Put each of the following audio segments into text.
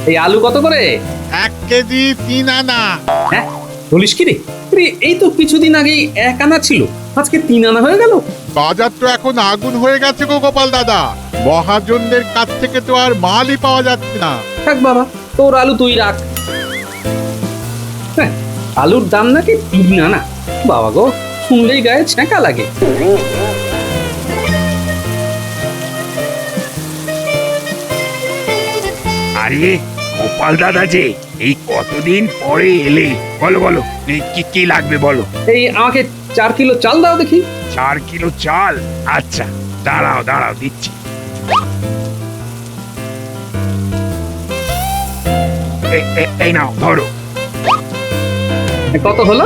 এই আলু কত করে? 1 কেজি 3 আনা। হ্যাঁ, বলিস কি রে? আরে, এই তো কিছুদিন আগেই 1 আনা ছিল, আজকে 3 আনা হয়ে গেল। বাজার তো এখন আগুন হয়ে গেছে গো গোপাল দাদা। মহাজনদের কাছ থেকে তো আর মালই পাওয়া যাচ্ছে না। থাক বাবা, তোর আলু তুই রাখ। হ্যাঁ, আলুর দাম নাকি 3 আনা। বাবা গো, শুনলেই গায়ে ছ্যাঁকা লাগে। আরে গোপাল দাদা যে এই কতদিন পরে এলে, বলো বলো এই কি কি লাগবে বলো। এই আমাকে 4 কিলো চাল দাও দেখি। 4 কিলো চাল? আচ্ছা, দাঁড়াও দাঁড়াও দিচ্ছি। এই নাও ধরো। কত হলো?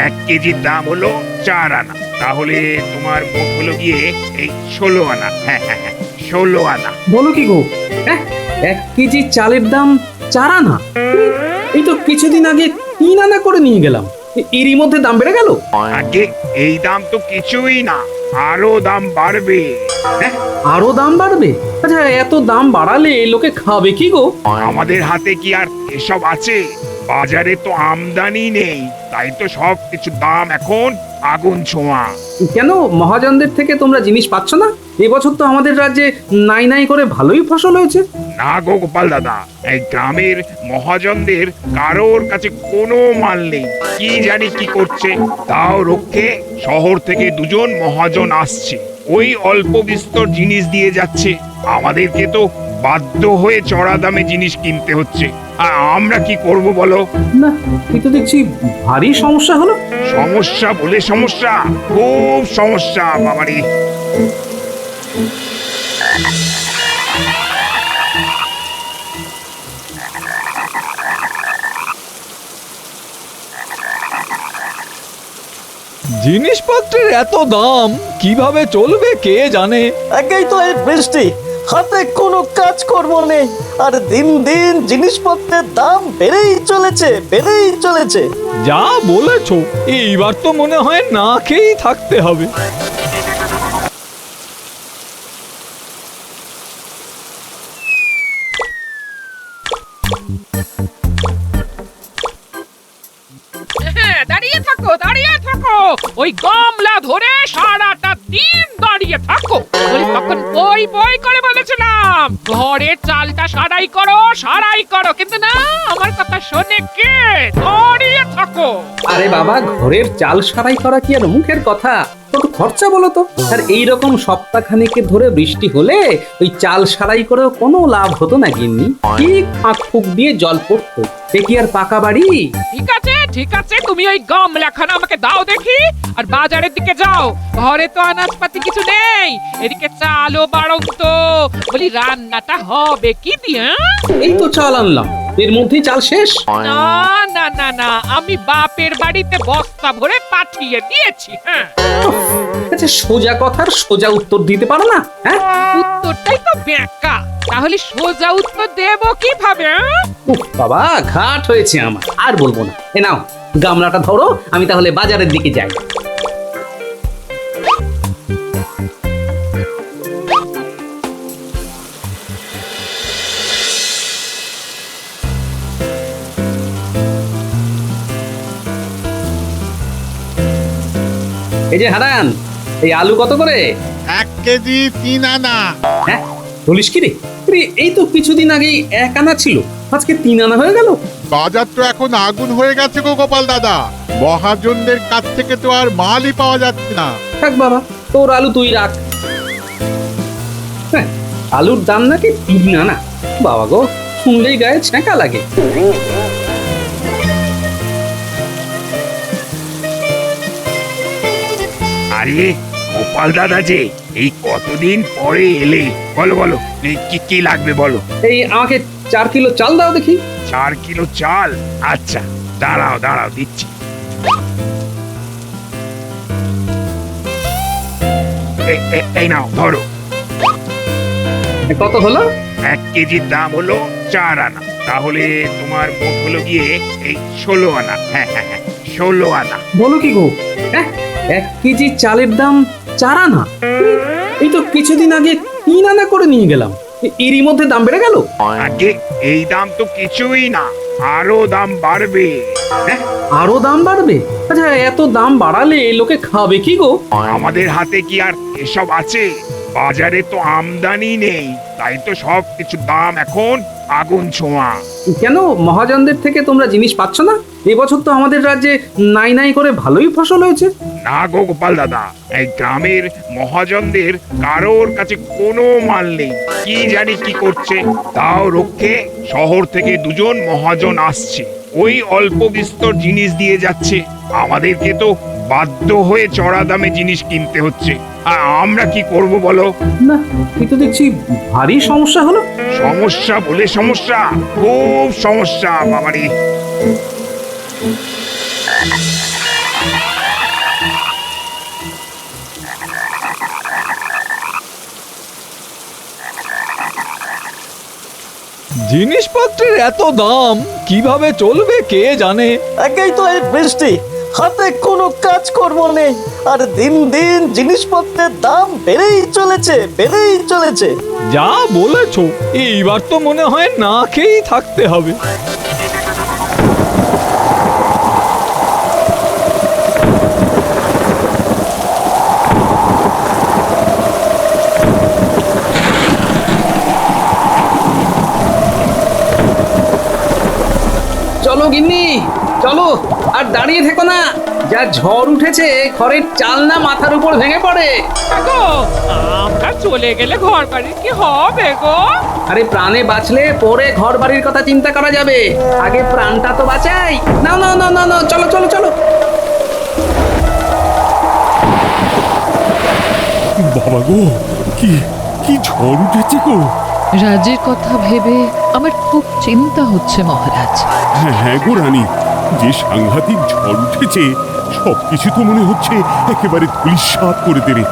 1 কেজির দাম হলো 4 আনা, তাহলে তোমার মোট হলো গিয়ে এই 16 আনা। হ্যাঁ হ্যাঁ হ্যাঁ, 16 আনা। বলো কি গো? হ্যাঁ, 1 কেজি চালের দাম 4 আনা। এই তো কিছুদিন আগে 3 আনা করে নিয়ে গেলাম, এরই মধ্যে দাম বেড়ে গেল। আগে এই দাম তো কিছুই না, আরো দাম বাড়বে। হ্যাঁ, আরো দাম বাড়বে? আচ্ছা, এত দাম বাড়ালে লোকে খাবে কি গো? আমাদের হাতে কি আর এসব আছে? বাজারে তো আমদানি নেই, তাই তো সব কিছু দাম এখন আগুন ছোঁয়া। কেন, মহাজনদের থেকে তোমরা জিনিস পাচ্ছ না? এবছর তো আমাদের রাজ্যে নাই নাই করে ভালোই ফসল হয়েছে। না গো গোপাল দাদা, এই গ্রামের মহাজনদের কারোর কাছে কোনো মাল নেই, কি জানি কি করছে। তাও রক্ষে শহর থেকে 2জন মহাজন আসছে, ওই অল্প বিস্তর জিনিস দিয়ে যাচ্ছে। আমাদেরকে তো বাধ্য হয়ে চড়া দামে জিনিস কিনতে হচ্ছে, আর আমরা কি করব বলো? না, এই তো দেখছি ভারী সমস্যা হলো। সমস্যা বলে সমস্যা, খুব সমস্যা বাবারে। জিনিসপত্রের এত দাম, কিভাবে চলবে কে জানে। একেই তো এই বৃষ্টি, হাতে কোনো কাজ কর্ম নেই, আর দিন দিন জিনিসপত্রের দাম বেড়েই চলেছে, বেড়েই চলেছে। যা বলেছো, এইবার তো মনে হয় না খেয়েই থাকতে হবে। হ্যাঁ, দাঁড়িয়ে থাকো, দাঁড়িয়ে থাকো। ওই গামলা ধরে সারাটা দিন দাঁড়িয়ে থাকো। বলি তখন বই বই করে বলেছিলাম ঘরের চালটা সারাই করো, সারাই করো, কিন্তু না, আমার কথা শোনে কে? দাঁড়িয়ে থাকো। আরে বাবা, ঘরের চাল সারাই করা কি আর মুখের কথা? কত খরচা বলো তো? আর এইরকম সপ্তাহখানেকের ধরে বৃষ্টি হলে ওই চাল সারাই করেও কোনো লাভ হতো না গিন্নি। ঠিক ফাঁক ফুক দিয়ে জল পড়তো, সে কি আর পাকা বাড়ি? ঠিক আছে, ঠিক আছে, তুমি ওই গামলাখানা আমাকে দাও দেখি, আর বাজারের দিকে যাও। ঘরে তো আনাজপাতি কিছু নেই, এদিকে চালও বাড়ন্ত। বলি রান্নাটা হবে কি দিয়ে? এই তো চাল আনলাম, এর মধ্যেই চাল শেষ। না না না না, আমি বাপের বাড়িতে বস্তা ভরে পাঠিয়ে দিয়েছি। হ্যাঁ, আচ্ছা, সোজা কথার সোজা উত্তর দিতে পারো না? হ্যাঁ, উত্তরটাই তো ব্যাকা, তাহলে সোজা উত্তর দেব কিভাবে? উফ বাবা, ঘাট হয়েছে আমার, আর বলবো না। এ নাও গামলাটা ধরো, আমি তাহলে বাজারের দিকে যাই। এই যে হারান, এই আলু কত করে? 1 কেজি 3 আনা। হ্যাঁ, বলিস কি রে? আরে, এই তো কিছুদিন আগেই 1 আনা ছিল, আজকে 3 আনা হয়ে গেল। বাজার তো এখন আগুন হয়ে গেছে গো গোপাল দাদা। মহাজনদের কাছ থেকে তো আর মালই পাওয়া যাচ্ছে না। থাক বাবা, তোর আলু তুই রাখ। হ্যাঁ, আলুর দাম নাকি 3 আনা। বাবা গো, শুনলেই গায়ে ছ্যাঁকা লাগে। আরে গোপাল দাদা যে এই কতদিন পরে এলে, বলো বলো এই কি কি লাগবে বলো। এই আমাকে 4 কিলো চাল দাও দেখি। 4 কিলো চাল? আচ্ছা, দাঁড়াও দাঁড়াও দিচ্ছি। এই নাও ধরো। কত হলো? 1 কেজির দাম হলো 4 আনা, তাহলে তোমার মোট হলো গিয়ে এই 16 আনা। হ্যাঁ হ্যাঁ হ্যাঁ, 16 আনা। বলো কি গো? হ্যাঁ, 1 কেজি চালের দাম 4 আনা। এই তো কিছুদিন আগে 3 আনা করে নিয়ে গেলাম, এরই মধ্যে দাম বেড়ে গেল। আগে এই দাম তো কিছুই না, আরো দাম বাড়বে। হ্যাঁ, আরো দাম বাড়বে? আচ্ছা, এত দাম বাড়ালে লোকে খাবে কি গো? আমাদের হাতে কি আর এসব আছে? বাজারে তো আমদানি নেই, তাই তো সব কিছু দাম এখন আগুন ছোঁয়া। কেন, মহাজনদের থেকে তোমরা জিনিস পাচ্ছ না? এবছর তো আমাদের রাজ্যে নাই নাই করে ভালোই ফসল হয়েছে। না গো গোপাল দাদা, এই গ্রামের মহাজনদের কারোর কাছে কোনো মাল নেই। কি জানি কি করছে, তাও রক্ষে শহর থেকে দুজন মহাজন আসছে, ওই অল্প বিস্তর জিনিস দিয়ে যাচ্ছে। আমাদেরকে তো বাধ্য হয়ে চড়া দামে জিনিস কিনতে হচ্ছে। আর আমরা কি করব বলো? না, এই তো দেখছি ভারী সমস্যা হলো। সমস্যা বলে সমস্যা, খুব সমস্যা বাবারে। জিনিসপত্রের এত দাম, কিভাবে চলবে কে জানে। একেই তো এই বৃষ্টি, হাতে কোনো কাজ কর্ম নেই, আর দিন দিন জিনিসপত্রের দাম বেড়েই চলেছে, বেড়েই চলেছে। যা বলেছো, এইবার তো মনে হয় না খেয়েই থাকতে হবে। চলো গিন্নি, চলো, আর দাঁড়িয়ে থেকো না। যা ঝড় উঠেছে, ঘরের চাল না মাথার উপর ভেঙে পড়ে। গো, আমরা চলে গেলে ঘর বাড়ির কি হবে গো? আরে প্রাণে বাঁচলে পরে ঘর বাড়ির কথা চিন্তা করা যাবে, আগে প্রাণটা তো বাঁচাই। না না না না না, চলো চলো চলো। বাবা গো, কি কি ঝড় উঠেছে গো! রাজ্যের কথা ভেবে আমার খুব চিন্তা হচ্ছে মহারাজ। হ্যাঁ গো রানী, যে সাংঘাতিক ঝড় উঠেছে, সবকিছু তো মনে হচ্ছে একেবারে ধূলিসাৎ করে দেবে।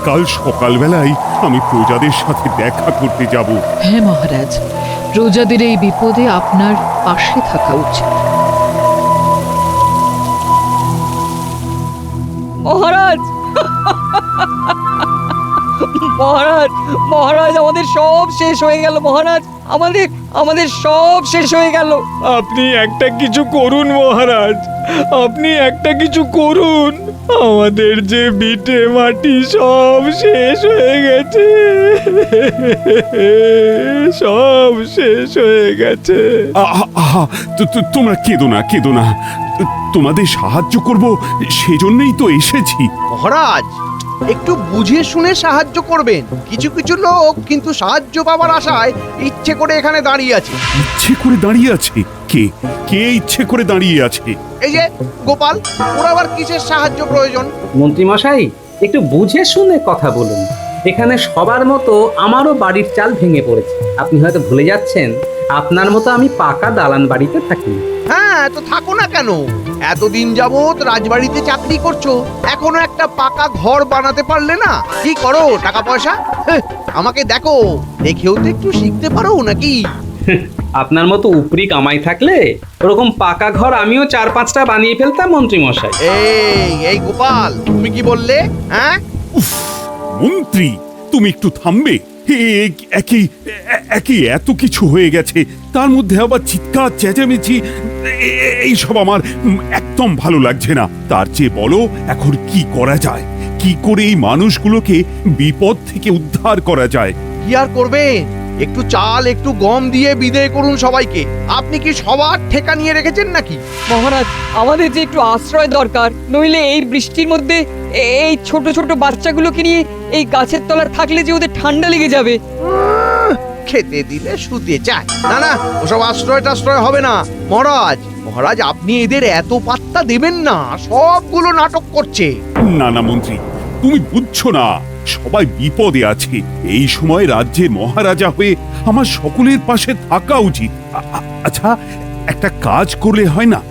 কাল সকালবেলায় আমি প্রজাদের সাথে দেখা করতে যাব। হ্যাঁ মহারাজ, প্রজাদের এই বিপদে আপনার পাশে থাকা উচিত। মহারাজ, মহারাজ, মহারাজ, আমাদের সব শেষ হয়ে গেল মহারাজ, আমাদের আমাদের সব শেষ হয়ে গেল। আপনি একটা কিছু করুন মহারাজ, আপনি একটা কিছু করুন। আমাদের যে ভিটে মাটি সব শেষ হয়ে গেছে, সব শেষ হয়ে গেছে। আহা, তোমরা কেঁদো না, কেঁদো না। তোমাদের সাহায্য করব, সেজন্যই তো এসেছি। মহারাজ, একটু বুঝে শুনে সাহায্য করবেন। কিছু কিছু লোক কিন্তু সাহায্য পাওয়ার আশায় ইচ্ছে করে এখানে দাঁড়িয়ে আছে। ইচ্ছে করে দাঁড়িয়ে আছে? কে কে ইচ্ছে করে দাঁড়িয়ে আছে? এই যে গোপাল, ওর আবার কিসের সাহায্য প্রয়োজন? মন্ত্রী মশাই, একটু বুঝে শুনে কথা বলুন। এখানে সবার মতো আমারও বাড়ির চাল ভেঙে পড়েছে। আপনি হয়তো ভুলে যাচ্ছেন, আপনার মতো আমি পাকা দালান বাড়িতে থাকি। হ্যাঁ, তো থাকো না কেন? এতদিন যাবত রাজবাড়িতে চাকরি করছো, এখনো একটা পাকা ঘর বানাতে পারলে না? কি করো টাকা পয়সা? আমাকে দেখো, দেখেও তো একটু শিখতে পারো নাকি? আপনার মতো উপরি কামাই থাকলে ওরকম পাকা ঘর আমিও 4-5টা বানিয়ে ফেলতাম মন্ত্রী মশাই। এই গোপাল, তুমি কি বললে? হ্যাঁ, মন্ত্রী, তুমি একটু থামবে? একই এত কিছু হয়ে গেছে, তার মধ্যে আবার চিৎকার চেঁচামেচি, এইসব আমার একদম ভালো লাগছে না। তার চেয়ে বলো, এখন কি করা যায়? কি করে এই মানুষগুলোকে বিপদ থেকে উদ্ধার করা যায়? কি আর করবে? একটু চাল, একটু গম দিয়ে বিদায় করুন সবাইকে। আপনি কি সবার ঠেকা নিয়ে রেখেছেন নাকি? মহারাজ, আমাদের যে একটু আশ্রয় দরকার, নইলে এই বৃষ্টির মধ্যে এই ছোট ছোট বাচ্চাগুলোকে নিয়ে এই গাছের তলায় থাকলে যে ওদের ঠান্ডা লেগে যাবে। খেতে দিলে শুতে চায় না। না, ওসব আশ্রয় টাশ্রয় হবে না। মহারাজ, মহারাজ, আপনি এদের এত পাত্তা দেবেন না, সবগুলো নাটক করছে। না না মন্ত্রী, তুমি বুঝছো না, সবাই বিপদে আছে। এই সময় রাজ্যের মহারাজা হয়ে আমার সকলের পাশে থাকা উচিত। আচ্ছা, একটা কাজ করলে হয় না?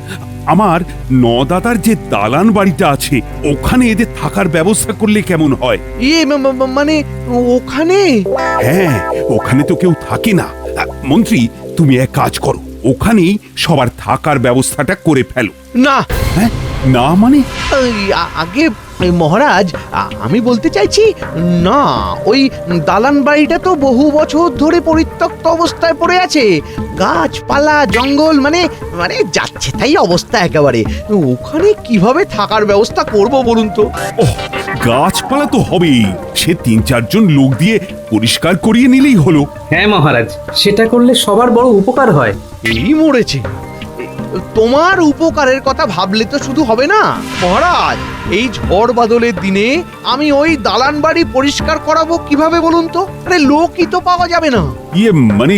আমার নদাদার যে দালান বাড়িটা আছে, ওখানে এদের থাকার ব্যবস্থা করলে কেমন হয়? মানে ওখানে? হ্যাঁ, ওখানে তো কেউ থাকে না। মন্ত্রী, তুমি এক কাজ করো, ওখানেই সবার থাকার ব্যবস্থাটা করে ফেলো। না। হ্যাঁ, না মানে? আগে এই মহারাজ, আমি বলতে চাইছি, না, ওই দালান বাড়িটা তো বহু বছর ধরে পরিত্যক্ত অবস্থায় পড়ে আছে। গাছপালা জঙ্গল মানে মানে যাচ্ছে তাই অবস্থা একেবারে। ওখানে কিভাবে থাকার ব্যবস্থা করব বলুন তো? ওহ, গাছপালা তো হবেই, সে ৩-৪ জন লোক দিয়ে পরিষ্কার করিয়ে নিলেই হলো। হ্যাঁ মহারাজ, সেটা করলে সবার বড় উপকার হয়। এই মরেছে। তোমার উপকারের কথা ভাবলে তো শুধু হবে না মহারাজ। এই ঝড় বাদলের দিনে আমি ওই দালান বাড়ি পরিষ্কার করাবো কিভাবে বলুন তো? আরে লোকই তো পাওয়া যাবে না। ইয়ে মানে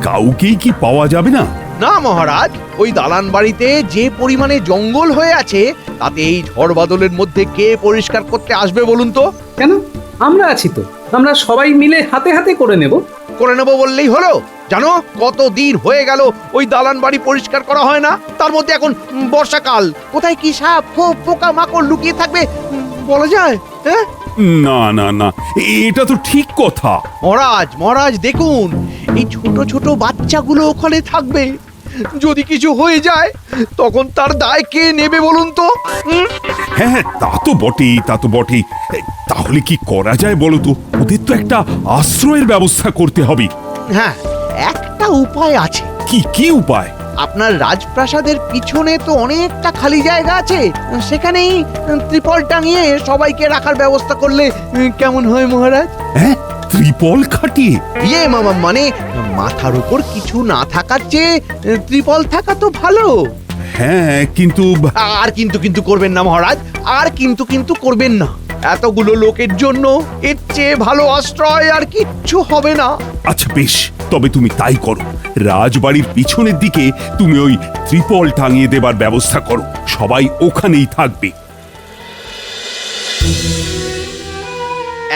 কাউকেই কি পাওয়া যাবে না? না মহারাজ, ওই দালান বাড়িতে যে পরিমাণে জঙ্গল হয়ে আছে, তাতে এই ঝড় বাদলের মধ্যে কে পরিষ্কার করতে আসবে বলুন তো? কেন, আমরা আছি তো, আমরা সবাই মিলে হাতে হাতে করে নেব। করে নেবো বললেই হলো? জানো কত দিন হয়ে গেল ওই দালান বাড়ি পরিষ্কার করা হয় না। তার মধ্যে এখন বর্ষাকাল, কোথায় কি সাপ খোপ পোকা মাকড় লুকিয়ে থাকবে বলা যায়? হ্যাঁ না না না, এটা তো ঠিক কথা। মহারাজ মহারাজ দেখুন, এই ছোট ছোট বাচ্চাগুলো ওখানে থাকবে। যদি কিছু হয়ে যায় তখন তার দায় কে নেবে বলুন তো? হ্যাঁ হ্যাঁ, তা তো বটেই, তা তো বটেই। তাহলে কি করা যায় বলো তো? ওদের তো একটা আশ্রয়ের ব্যবস্থা করতে হবে। হ্যাঁ, একটা উপায় আছে। কি কি উপায়? আপনার রাজপ্রাসাদের পিছনে তো অনেকটা খালি জায়গা আছে, সেখানেই ত্রিপল টাঙিয়ে সবাইকে রাখার ব্যবস্থা করলে কেমন হয় মহারাজ? হ্যাঁ, ত্রিপল খাটিয়ে? ইয়ে মামা, মানে মাথার উপর কিছু না থাকার চেয়ে ত্রিপল থাকা তো ভালো। হ্যাঁ, কিন্তু আর কিন্তু কিন্তু করবেন না মহারাজ, আর কিন্তু কিন্তু করবেন না। এতগুলো লোকের জন্য এর চেয়ে ভালো আশ্রয় আর কিচ্ছু হবে না। আচ্ছা বেশ, তবে তুমি তাই করো। রাজবাড়ির পিছনের দিকে তুমি ওই ত্রিপল টাঙিয়ে দেবার ব্যবস্থা করো, সবাই ওখানেই থাকবে।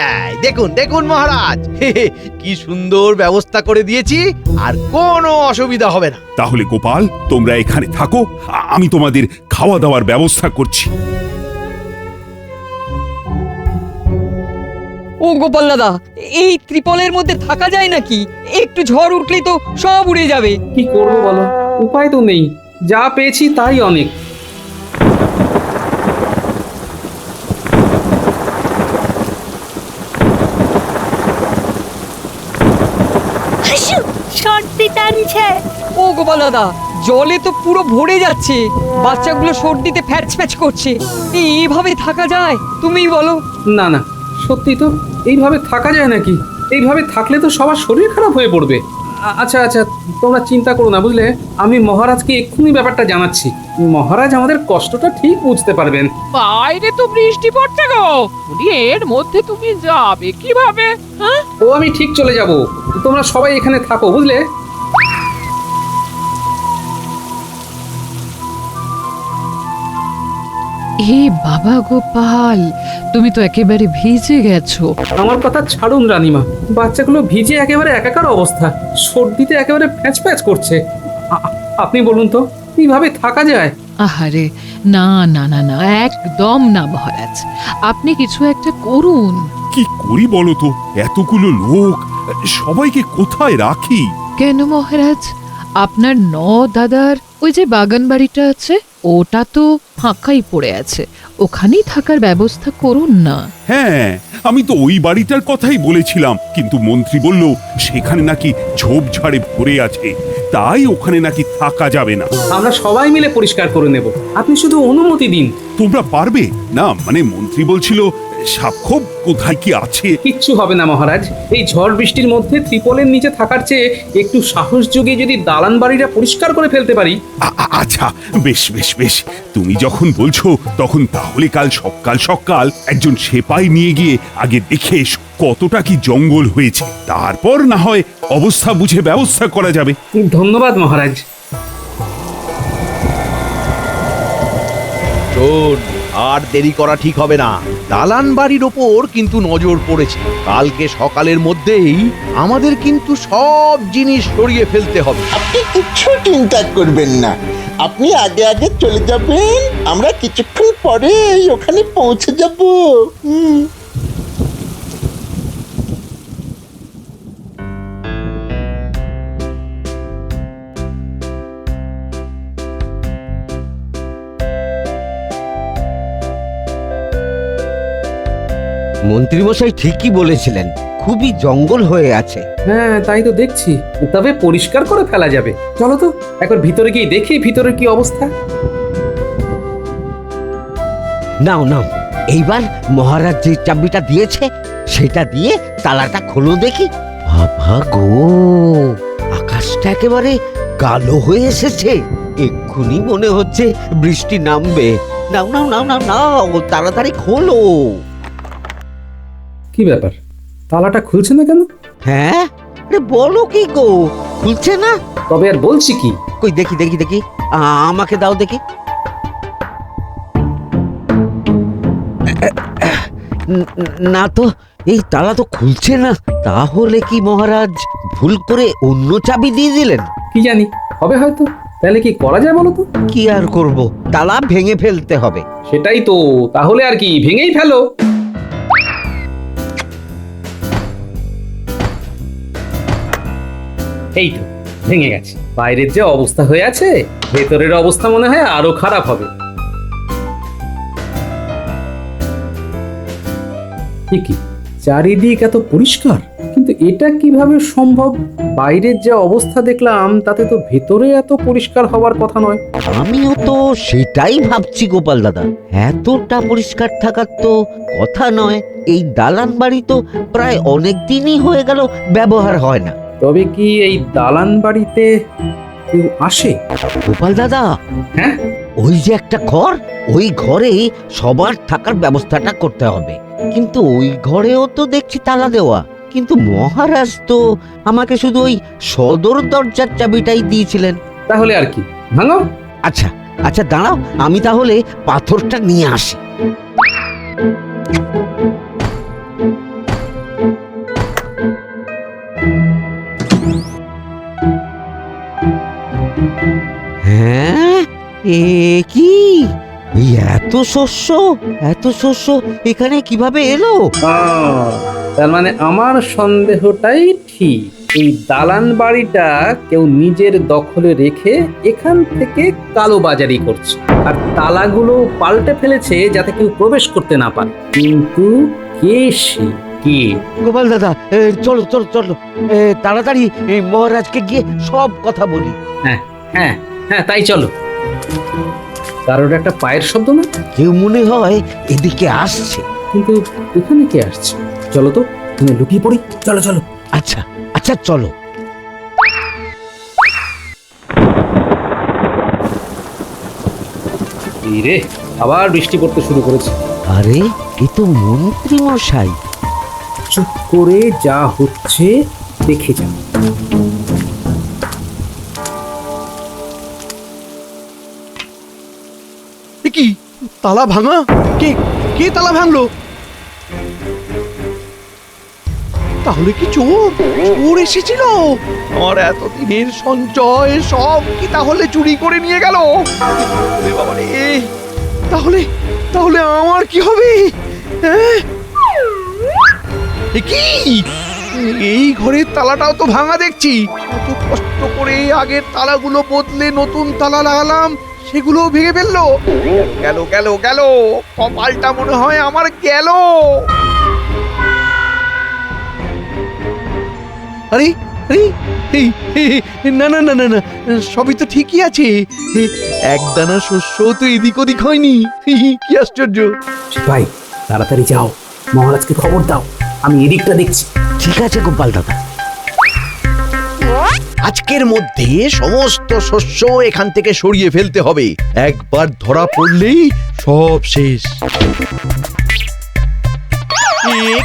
এই দেখুন দেখুন মহারাজ, কি সুন্দর ব্যবস্থা করে দিয়েছি, আর কোনো অসুবিধা হবে না। তাহলে গোপাল, তোমরা এখানে থাকো, আমি তোমাদের খাওয়া দাওয়ার ব্যবস্থা করছি। ও গোপাল দাদা, এই ত্রিপলের মধ্যে থাকা যায় নাকি? একটু ঝড় উঠলেই তো সব উড়ে যাবে। কি করবো বলো, উপায় তো নেই, যা পেয়েছি তাই অনেক। সর্দি টানছে। ও গোপাল দাদা, জলে তো পুরো ভরে যাচ্ছে, বাচ্চাগুলো সর্দিতে ফ্যাচ ফ্যাচ করছে। এইভাবে থাকা যায়? তুমি বলো। না না, সত্যি তো, এইভাবে থাকা যায় নাকি? এইভাবে থাকলে তো সবার শরীর খারাপ হয়ে পড়বে। আচ্ছা আচ্ছা, তোমরা চিন্তা করো না, বুঝলে? আমি মহারাজকে এক্ষুনি ব্যাপারটা জানাচ্ছি। মহারাজ আমাদের কষ্টটা ঠিক বুঝতে পারবেন। বাইরে তো বৃষ্টি পড়ছে গো, এর মধ্যে তুমি যাবে কিভাবে? হ্যাঁ, ও আমি ঠিক চলে যাব, তোমরা সবাই এখানে থাকো, বুঝলে? এ বাবা গোপাল, তুমি তো একেবারে ভিজে গেছো। আমার কথা ছাড়ুন রানীমা, বাচ্চাগুলো ভিজে একেবারে একাকার অবস্থা, সর্দিতে একেবারে প্যাচ প্যাচ করছে। আপনি বলুন তো, কিভাবে থাকা যায়? আহারে, না না না না, একদম না মহারাজ, আপনি কিছু একটা করুন। কি করি বলো তো? এতগুলো লোক, সবাইকে কোথায় রাখি? কেন মহারাজ, আপনার দাদার ওই যে বাগান বাড়িটা আছে, ওটা তো ফাঁকাই পড়ে আছে, ওখানেই থাকার ব্যবস্থা করুন না। হ্যাঁ, আমি তো ওই বাড়িটার কথাই বলেছিলাম, কিন্তু মন্ত্রী বলল সেখানে নাকি ঝোপঝাড়ে ভরে আছে, তাই ওখানে নাকি থাকা যাবে না। আমরা সবাই মিলে পরিষ্কার করে নেব, আপনি শুধু অনুমতি দিন। তোমরা পারবে? না মানে মন্ত্রী বলছিল সাক্ষ্য কোথায় কি আছে। কিচ্ছু হবে না মহারাজ, এই ঝড় বৃষ্টির মধ্যে ত্রিপলের নিচে থাকার চেয়ে একটু সাহস জুগিয়ে যদি দালান বাড়িটা পরিষ্কার করে ফেলতে পারি। আচ্ছা বেশ বেশ বেশ, তুমি যখন বলছো তখন তাহলে কাল সকাল সকাল একজন সেপাই নিয়ে গিয়ে আগে দেখে এসো কতটা কি জঙ্গল হয়েছে, তারপর না হয় অবস্থা বুঝে ব্যবস্থা করা যাবে। ধন্যবাদ মহারাজ। শোন, আর দেরি করা ঠিক হবে না। দালান বাড়ির ওপর কিন্তু নজর পড়েছে, কালকে সকালের মধ্যেই আমাদের কিন্তু সব জিনিস সরিয়ে ফেলতে হবে। আপনি কিচ্ছু চিন্তা করবেন না, আপনি আগে আগে চলে যাবেন, আমরা কিছুক্ষণ পরে ওখানে পৌঁছে যাব। মন্ত্রীমশাই ঠিকই বলেছিলেন, খুবই জঙ্গল হয়ে আছে। হ্যাঁ তাই তো দেখছি, তবে পরিষ্কার করে ফেলা যাবে। চলো তো একবার ভিতরে গিয়ে দেখি ভিতরে কি অবস্থা। নাও নাও, এইবার মহারাজ যে চাবিটা দিয়েছে সেটা দিয়ে তালাটা খোলো দেখি। বাবা গো, আকাশটা একেবারে কালো হয়ে এসেছে, এক্ষুনি মনে হচ্ছে বৃষ্টি নামবে। নাও নাও নাও নাও নাও, তাড়াতাড়ি খোলো। কি ব্যাপার, তালাটা খুলছে না কেন? হ্যাঁ, আরে বলো কি গো, খুলছে না? তবে আর বলছি কি। কই দেখি দেখি দেখি, আমাকে দাও দেখি। না তো, এই তালা তো খুলছে না। তাহলে কি মহারাজ ভুল করে অন্য চাবি দিয়ে দিলেন? কি জানি, হবে হয়তো। তাহলে কি করা যায় বলো তো? কি আর করব, তালা ভেঙে ফেলতে হবে। সেটাই তো, তাহলে আর কি, ভেঙেই ফেলো। এই তো ভেঙে গেছে। বাইরের যে অবস্থা হয়ে আছে, ভেতরের অবস্থা মনে হয় আরো খারাপ হবে। কি চারিদিক এত পরিষ্কার, কিন্তু এটা কিভাবে সম্ভব? বাইরের যে অবস্থা দেখলাম তাতে তো ভেতরে এত পরিষ্কার হওয়ার কথা নয়। আমিও তো সেটাই ভাবছি গোপাল দাদা, এতটা পরিষ্কার থাকার তো কথা নয়। এই দালান বাড়ি তো প্রায় অনেক দিনই হয়ে গেল ব্যবহার হয় না। তবে কি এই দালান বাড়িতে কেউ আসে? গোপাল দাদা, হ্যাঁ, ওই যে একটা ঘর, ওই ঘরে সবার থাকার ব্যবস্থাটা করতে হবে। কিন্তু ওই ঘরেও তো দেখছি তালা দেওয়া। কিন্তু মহারাজ তো আমাকে শুধু ওই সদর দরজার চাবিটাই দিয়েছিলেন। তাহলে আর কি, ভাঙো। আচ্ছা আচ্ছা, দাঁড়াও, আমি তাহলে পাথরটা নিয়ে আসি। হ্যাঁ, এ কি, এই এত শস্য এখানে কিভাবে এলো? তার মানে আমার সন্দেহটাই ঠিক। এই দালান বাড়িটা কেউ নিজের দখলে রেখে এখান থেকে কালোবাজারি করছে, আর তালাগুলো পাল্টে ফেলেছে যাতে কেউ প্রবেশ করতে না পারে। কিন্তু কে সে? কে? গোপাল দাদা, চলো চলো চলো, তাড়াতাড়ি এই মহারাজকে গিয়ে সব কথা বলি। হ্যাঁ হ্যাঁ হ্যাঁ, তাই চলো। কারোর একটা পায়ের শব্দ না? কেউ মনে হয় এদিকে আসছে। কিন্তু এখানে কে আসছে? চলো তো, তুমি লুকিয়ে পড়ি। চলো চলো। আচ্ছা আচ্ছা, চলো। এই রে, আবার বৃষ্টি পড়তে শুরু করেছে। আরে, এ তো মন্ত্রী মশাই। চুপ করে যা হচ্ছে দেখে যান। কি তালা ভাঙা? কে কে তালা ভাঙলো? তাহলে কি চোর এসেছিল? আমার এতদিনের সঞ্চয় সব কি তাহলে চুরি করে নিয়ে গেল? বাবা রে, তাহলে তাহলে আমার কি হবে? হ্যাঁ, কি এই ঘরের তালাটাও তো ভাঙা দেখছি। কত কষ্ট করে আগের তালাগুলো বদলে নতুন তালা লাগালাম, সেগুলো ভেঙে ফেললো। গেল গেল গেল, কপালটা মনে হয় আমার গেল। আরে আরে, না না না না না, সবই তো ঠিকই আছে। একদানা শস্য তো এদিক ওদিক হয়নি। কি আশ্চর্য! ভাই তাড়াতাড়ি যাও, মহারাজকে খবর দাও, আমি এদিকটা দেখছি। ঠিক আছে গোপাল দাদা। আজকের মধ্যে সমস্ত শস্য এখান থেকে সরিয়ে ফেলতে হবে। একবার ধরা পড়লেই সব শেষ।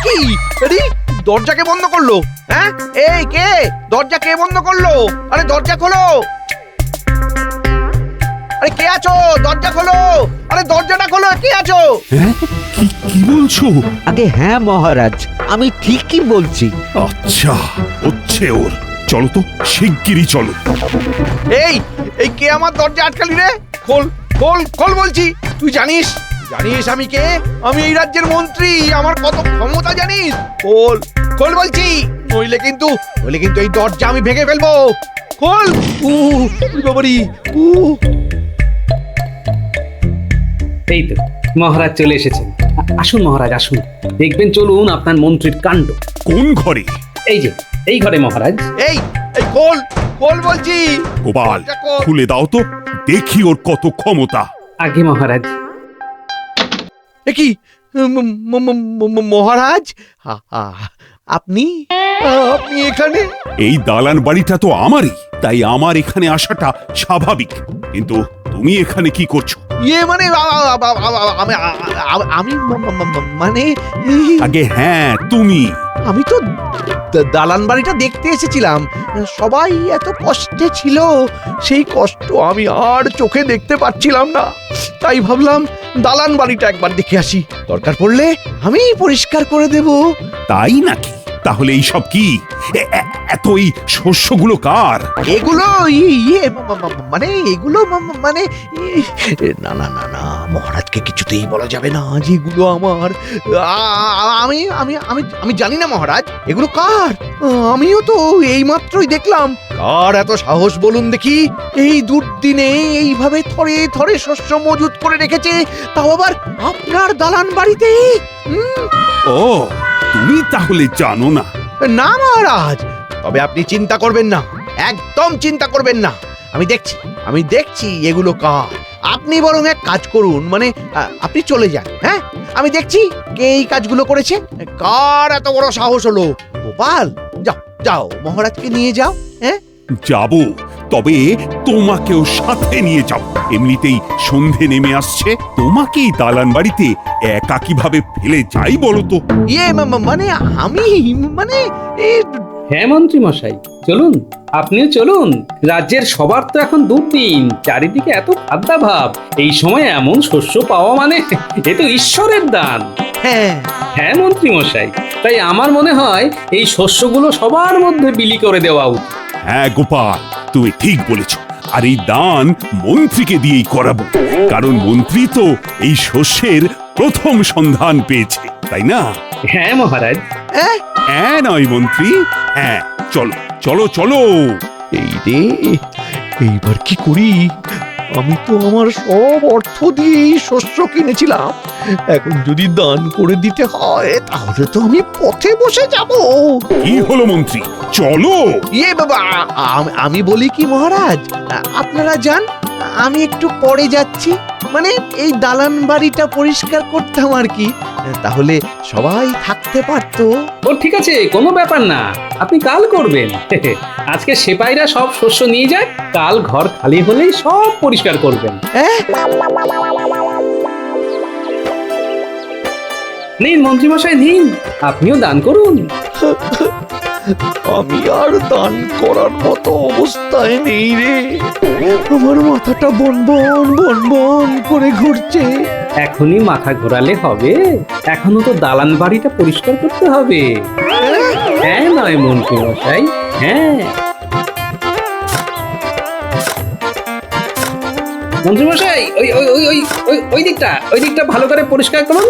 কি? আরে, দরজাকে বন্ধ করলো? হ্যাঁ, এই কে? দরজা কে বন্ধ করলো? আরে দরজা খোলো! আরে কে আছো? দরজা খোলো! আরে দরজাটা খোলো, কে আছো? হ্যাঁ, কি বলছো? আগে হ্যাঁ মহারাজ, আমি ঠিকই বলছি। আচ্ছা, হচ্ছে ওর। চলো তো, শিগগিরই চলো। এই কে আমার দরজা আটকালি রে? খোল খোল খোল বলছি। তুই জানিস আমি কে? আমি এই রাজ্যের মন্ত্রী, আমার কত ক্ষমতা জানিস? খোল খোল বলছি, নইলে কিন্তু এই দরজা আমি ভেঙে ফেলবো। খোল! বাবারি! এই তো মহারাজ চলে এসেছেন। আসুন মহারাজ আসুন, দেখবেন চলুন আপনার মন্ত্রীর কাণ্ড। কোন ঘরে? এই যে এই ঘরে মহারাজ। এই এই খোল খোল বলছি। গোপাল, খুলে দাও তো, দেখি ওর কত ক্ষমতা। আগে মহারাজ। এ কি মহারাজ, আপনি আপনি এখানে? এই দালান বাড়িটা তো আমারই, তাই আমার এখানে আসাটা স্বাভাবিক। কিন্তু তুমি এখানে কি করছো? ইয়ে মানে আমি মানে আগে হ্যাঁ তুমি। আমি তো দালান বাড়িটা দেখতে এসেছিলাম। সবাই এত কষ্টে ছিল, সেই কষ্ট আমি আর চোখে দেখতে পাচ্ছিলাম না। তাই ভাবলাম দালান বাড়িটা একবার দেখে আসি, দরকার পড়লে আমি পরিষ্কার করে দেব। তাই নাকি? তাহলে এই সব কি? এত এই শস্যগুলো কার? এগুলো ইয়ে মানে এগুলো মানে না না না না, মহারাজকে কিছুতেই বলা যাবে না যেগুলো আমার। আমি আমি আমি আমি জানি না মহারাজ এগুলো কার। আমিও তো এইমাত্রই দেখলাম। কার এত সাহস বলুন দেখি, এই দুর্দিনে এইভাবে থরে থরে শস্য মজুত করে রেখেছে, তাও আবার আপনার দালান বাড়িতে। ও, তুমি তাহলে জানো না? না মহারাজ, তবে আপনি চিন্তা করবেন না, একদম চিন্তা করবেন না। আমি দেখছি এগুলো কার। আপনি বরং এক কাজ করুন, মানে আপনি চলে যান। হ্যাঁ, আমি দেখছি কে এই কাজগুলো করেছে, কার এত বড় সাহস হলো। গোপাল, যাও যাও মহারাজকে নিয়ে যাও। হ্যাঁ যাব, তবে তোমাকেও সাথে নিয়ে যাব। এমনিতেই সন্ধে নেমে আসছে, তোমাকেই দালান বাড়িতে একা কিভাবে ফেলে যাই বলো তো? ইয়ে মানে আমি মানে হ্যাঁ মন্ত্রী মশাই, চলুন, আপনিও চলুন। রাজ্যের সবার তো এখন দুর্দিন, চারিদিকে এত খাদ্যাভাব। এই সময় এমন শস্য পাওয়া মানে এ তো ঈশ্বরের দান। হ্যাঁ হ্যাঁ মন্ত্রী মশাই, তাই আমার মনে হয় এই শস্যগুলো সবার মধ্যে বিলি করে দেওয়া উচিত। হ্যাঁ গোপাল, তুমি ঠিক বলেছ। আর এই দান মন্ত্রীকে দিয়েই করাবো, কারণ মন্ত্রী তো এই শস্যের প্রথম সন্ধান পেয়েছে, তাই না? হ্যাঁ মহারাজ। হ্যাঁ নয় মন্ত্রী, হ্যাঁ। চলো চলো চলো। এই রে, এইবার কি করি? আমি তো আমার সব অর্থ দিয়ে এই শস্য কিনেছিলাম, এখন যদি দান করে দিতে হয় তাহলে তো আমি পথে বসে যাব। কি হলো মন্ত্রী, চলো। ইয়ে বাবা, আমি বলি কি মহারাজ, আপনারা যান, আমি একটু পরে যাচ্ছি। মানে এই দালান বাড়িটা পরিষ্কার করতাম আর কি, তাহলে সবাই থাকতে পারতো। ও ঠিক আছে, কোনো ব্যাপার না, আপনি কাল করবেন। আজকে সেপাইরা সব শস্য নিয়ে যায়, কাল ঘর খালি হলেই সব পরিষ্কার করবেন। নিন মন্ত্রী মশাই নিন, আপনিও দান করুন। আমি আর দান করার মতো অবস্থায় নেই রে, আমার মাথাটা বনবন বনবন করে ঘুরছে। এখনই মাথা ঘোরালে হবে? এখনো তো দালান বাড়িটা পরিষ্কার করতে হবে। হ্যাঁ নয় মন্ত্রী মশাই, হ্যাঁ। মন্ত্রী মশাই, ওই ওই ওই ওই ওই ওই দিকটা ভালো করে পরিষ্কার করুন।